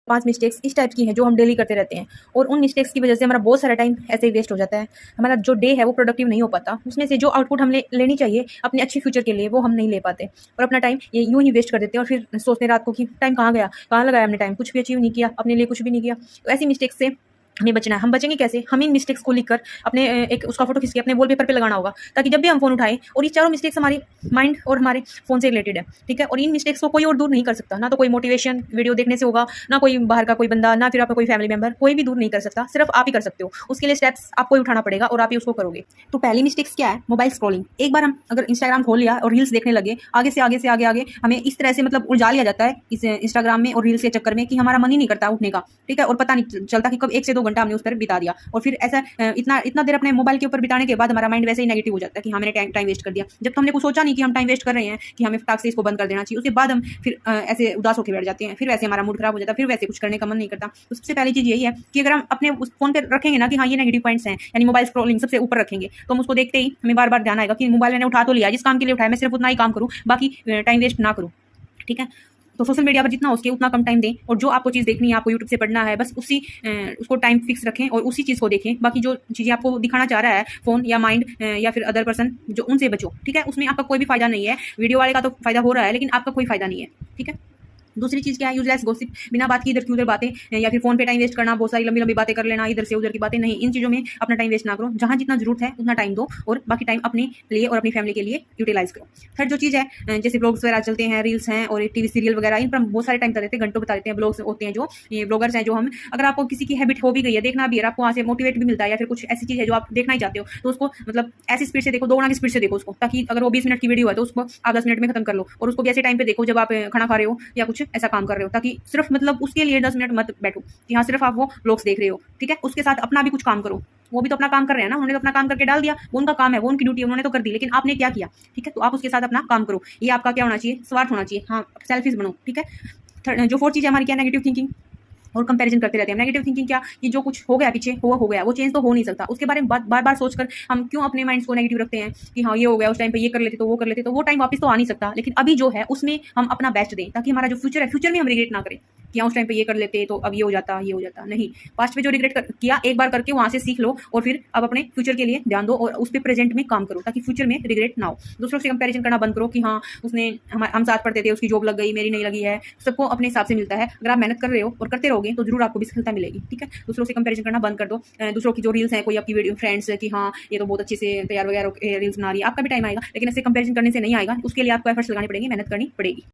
5 mistakes इस type की हैं जो हम डेली करते रहते हैं, और उन मिस्टेक्स की वजह से हमारा बहुत सारा टाइम ऐसे ही वेस्ट हो जाता है। हमारा जो डे है वो प्रोडक्टिव नहीं हो पाता, उसमें से जो आउटपुट हम लेनी चाहिए अपने अच्छे फ्यूचर के लिए वो हम नहीं ले पाते, और अपना टाइम ये यूं ही वेस्ट कर देते हैं, और फिर सोचते हैं रात को कि टाइम कहाँ गया, कहाँ लगाया हमने टाइम, कुछ भी अचीव नहीं किया, अपने लिए कुछ भी नहीं किया। तो ऐसी मिस्टेक्स से हमें बचना है। हम बचेंगे कैसे? हम इन मिस्टेक्स को लिखकर अपने एक उसका फोटो खींच के अपने वॉलपेपर पे लगाना होगा, ताकि जब भी हम फोन उठाएं, और ये चारों मिस्टेक्स हमारी माइंड और हमारे फोन से रिलेटेड है, ठीक है, और इन मिस्टेक्स को कोई और दूर नहीं कर सकता, ना तो कोई मोटिवेशन वीडियो देखने से होगा, ना कोई बाहर का कोई बंदा, ना फिर आपका कोई फैमिली मेंबर, कोई भी दूर नहीं कर सकता, सिर्फ आप ही कर सकते हो। उसके लिए स्टेप्स आपको ही उठाना पड़ेगा और आप ही उसको करोगे। तो पहली मिस्टेक्स क्या है? Mobile scrolling. एक बार हम अगर इंस्टाग्राम खोल लिया और रील्स देखने लगे, आगे से आगे से आगे आगे हमें इस तरह से मतलब उलझा लिया जाता है इस इंस्टाग्राम में और रील्स के चक्कर में कि हमारा मन ही नहीं करता उठने का, ठीक है, और पता नहीं चलता कि कब 1 से 2 घंटा हमने उस पर बिता दिया। और फिर ऐसा इतना इतना देर अपने मोबाइल के ऊपर बिताने के बाद हमारा माइंड वैसे ही नेगेटिव हो जाता है कि हाँ मैंने टाइम वेस्ट कर दिया, जब तो हमने कुछ सोचा नहीं कि हम टाइम वेस्ट कर रहे हैं, कि हमें फटाक से इसको बंद कर देना चाहिए। उसके बाद हम फिर ऐसे उदास होकर बैठ जाते हैं, फिर वैसे हमारा मूड खराब हो जाता है, फिर वैसे कुछ करने का मन नहीं करता। तो सबसे पहली चीज यही है कि अगर हम अपने उस फोन पर रखेंगे ना कि हाँ ये नेगेटिव पॉइंट्स हैं, यानी मोबाइल स्क्रॉलिंग सबसे ऊपर रखेंगे, तो हम उसको देखते ही हमें बार बार ध्यान आएगा कि मोबाइल मैंने उठा तो लिया, जिस काम के लिए उठाया मैं सिर्फ उतना ही काम करूँ, बाकी टाइम वेस्ट ना करूँ, ठीक है। तो सोशल मीडिया पर जितना हो सके उतना कम टाइम दें, और जो आपको चीज़ देखनी है, आपको यूट्यूब से पढ़ना है, बस उसको टाइम फिक्स रखें और उसी चीज़ को देखें। बाकी जो चीज़ें आपको दिखाना चाह रहा है फ़ोन या माइंड या फिर अदर पर्सन, जो उनसे बचो, ठीक है। उसमें आपका कोई भी फ़ायदा नहीं है, वीडियो वाले का तो फ़ायदा हो रहा है लेकिन आपका कोई फ़ायदा नहीं है, ठीक है। दूसरी चीज़ क्या है? यूजलेस गॉसिप, बिना बात की इधर की उधर बातें, या फिर फोन पे टाइम वेस्ट करना, बहुत सारी लंबी लंबी बातें कर लेना, इधर से उधर की बातें नहीं। इन चीज़ों में अपना टाइम वेस्ट ना करो, जहाँ जितना जरूरत है उतना टाइम दो, और बाकी टाइम अपने लिए और अपनी फैमिली के लिए यूटिलाइज करो। थर्ड जो चीज़ है, जैसे ब्लॉग्स वगैरह चलते हैं, रील्स हैं और टीवी सीरियल वगैरह, इन पर हम बहुत सारे टाइम बता देते हैं, घंटों बता देते हैं। ब्लॉग्स होते हैं जो ये ब्लॉगर्स हैं, जो हम, अगर आपको किसी की हैबिट हो भी गई है देखना भी है, आपको वहाँ से मोटिवेट भी मिलता है, या फिर कुछ ऐसी चीज़ है जो आप देखना ही चाहते हो, तो उसको मतलब ऐसी स्पीड से देखो, 2 गुना की स्पीड से देखो उसको, ताकि अगर वो 20 मिनट की वीडियो है तो उसको आप 10 मिनट में खत्म कर लो, और उसको भी ऐसे टाइम पे देखो जब आप खाना खा रहे हो या कुछ ऐसा काम कर रहे हो, ताकि सिर्फ मतलब उसके लिए 10 मिनट मत बैठो कि हाँ सिर्फ आप वो व्लॉग्स देख रहे हो, ठीक है। उसके साथ अपना भी कुछ काम करो, वो भी तो अपना काम कर रहे हैं ना, उन्होंने तो अपना काम करके डाल दिया, वो उनका काम है, वो उनकी ड्यूटी है, उन्होंने तो कर दी, लेकिन आपने क्या किया, ठीक है। तो आप उसके साथ अपना काम करो, ये आपका क्या होना चाहिए? स्वार्थ होना चाहिए, हाँ सेल्फिश बनो, ठीक है। जो फोर्थ चीज़ है हमारी क्या? नेगेटिव थिंकिंग और कंपैरिजन करते रहते हैं। नेगेटिव थिंकिंग क्या? कि जो कुछ हो गया पीछे, हुआ हो गया, वो चेंज तो हो नहीं सकता, उसके बारे में बार बार सोचकर हम क्यों अपने माइंड्स को नेगेटिव रखते हैं कि हाँ ये हो गया, उस टाइम पे ये कर लेते तो वो कर लेते, तो वो टाइम वापस तो आ नहीं सकता, लेकिन अभी जो है उसमें हम अपना बेस्ट दें, ताकि हमारा जो फ्यूचर है, फ्यूचर में हम रिग्रेट ना करें कि हाँ उस टाइम पे ये कर लेते तो अब ये हो जाता, ये हो जाता। नहीं, पास्ट में जो रिग्रेट किया एक बार करके वहां से सीख लो, और फिर अब अपने फ्यूचर के लिए ध्यान दो और उस पर प्रेजेंट में काम करो, ताकि फ्यूचर में रिग्रेट ना हो। दूसरों से कंपैरिजन करना बंद करो कि हाँ उसने हम साथ पढ़ते थे, उसकी जॉब लग गई, मेरी नहीं लगी है। सबको अपने हिसाब से मिलता है, अगर आप मेहनत कर रहे हो और करते रहोगे तो जरूर आपको भी सफलता मिलेगी, ठीक है। दूसरों से कंपैरिजन करना बंद कर दो। दूसरों की जो रील्स हैं, कोई आपकी वीडियो फ्रेंड्स कि हाँ ये तो बहुत अच्छे से तैयार वगैरह रील्स बना रही है, आपका भी टाइम आएगा, लेकिन ऐसे कंपैरिजन करने से नहीं आएगा, उसके लिए आपको एफर्ट्स लगाने पड़ेंगे, मेहनत करनी पड़ेगी।